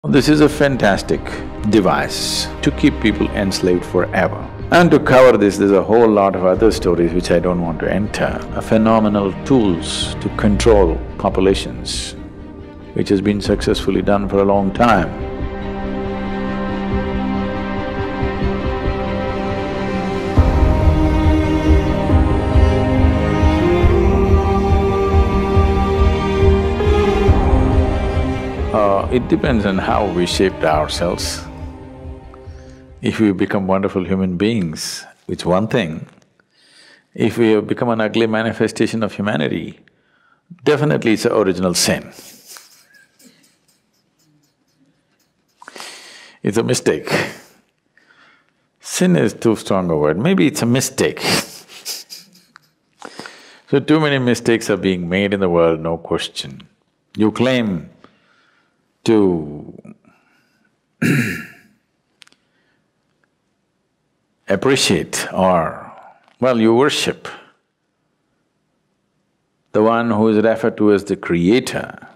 This is a fantastic device to keep people enslaved forever. And to cover this, there's a whole lot of other stories which I don't want to enter. Phenomenal tools to control populations, which has been successfully done for a long time. It depends on how we shaped ourselves. If we become wonderful human beings, it's one thing. If we have become an ugly manifestation of humanity, definitely it's an original sin. It's a mistake. Sin is too strong a word, maybe it's a mistake. So too many mistakes are being made in the world, no question. You claim to appreciate or, well, you worship the one who is referred to as the creator,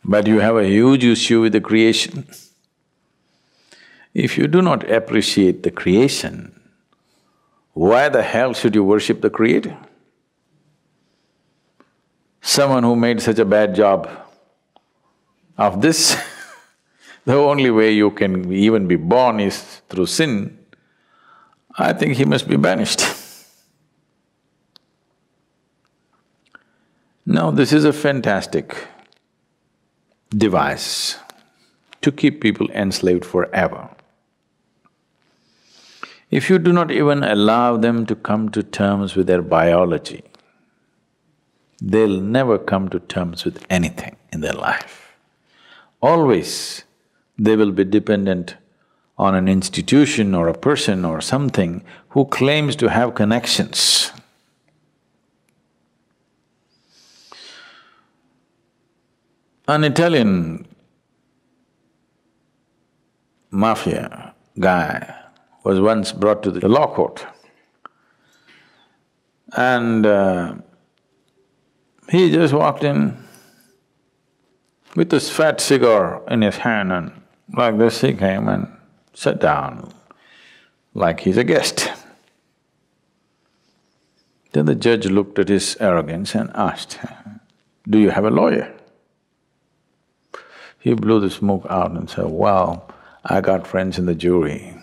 but you have a huge issue with the creation. If you do not appreciate the creation, why the hell should you worship the creator? Someone who made such a bad job of this, the only way you can even be born is through sin, I think he must be banished. Now, this is a fantastic device to keep people enslaved forever. If you do not even allow them to come to terms with their biology, they'll never come to terms with anything in their life. Always they will be dependent on an institution or a person or something who claims to have connections. An Italian mafia guy was once brought to the law court and he just walked in with this fat cigar in his hand, and like this he came and sat down like he's a guest. Then the judge looked at his arrogance and asked, "Do you have a lawyer?" He blew the smoke out and said, "Well, I got friends in the jury."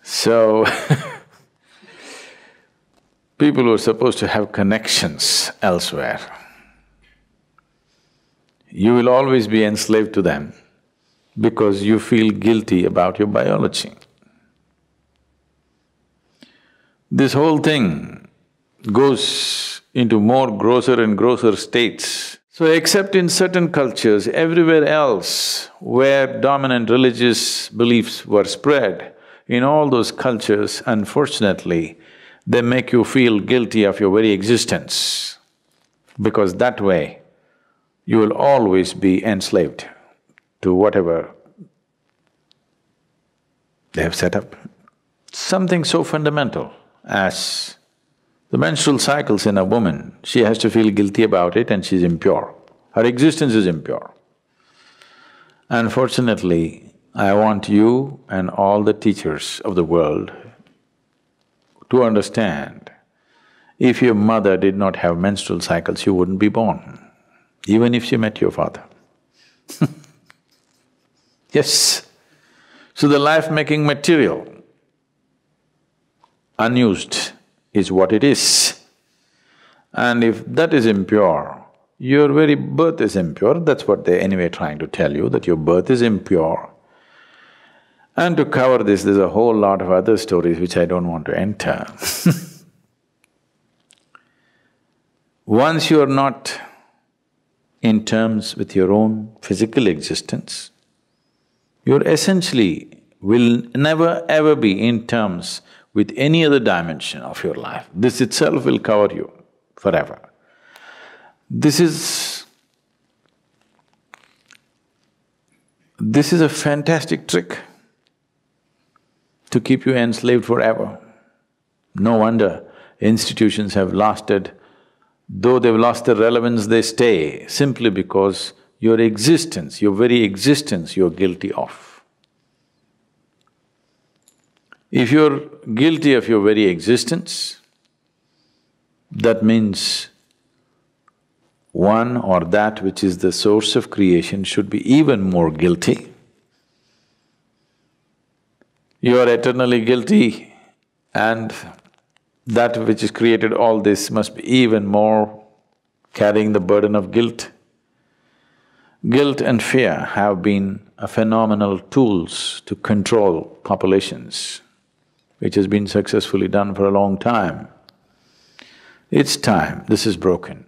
So people who are supposed to have connections elsewhere, you will always be enslaved to them because you feel guilty about your biology. This whole thing goes into more grosser and grosser states. So except in certain cultures, everywhere else where dominant religious beliefs were spread, in all those cultures, unfortunately, they make you feel guilty of your very existence, because that way you will always be enslaved to whatever they have set up. Something so fundamental as the menstrual cycles in a woman, she has to feel guilty about it and she's impure. Her existence is impure. Unfortunately, I want you and all the teachers of the world to understand, if your mother did not have menstrual cycles, you wouldn't be born, even if she met your father. Yes. So the life-making material, unused, is what it is. And if that is impure, your very birth is impure, that's what they're anyway trying to tell you, that your birth is impure. And to cover this, there's a whole lot of other stories which I don't want to enter. Once you are not in terms with your own physical existence, you essentially will never ever be in terms with any other dimension of your life. This itself will cover you forever. This is a fantastic trick to keep you enslaved forever. No wonder institutions have lasted Though they've lost their relevance, they stay simply because your existence, your very existence, you're guilty of. If you're guilty of your very existence, that means one or that which is the source of creation should be even more guilty. You are eternally guilty, and that which has created all this must be even more carrying the burden of guilt. Guilt and fear have been a phenomenal tools to control populations, which has been successfully done for a long time. It's time this is broken.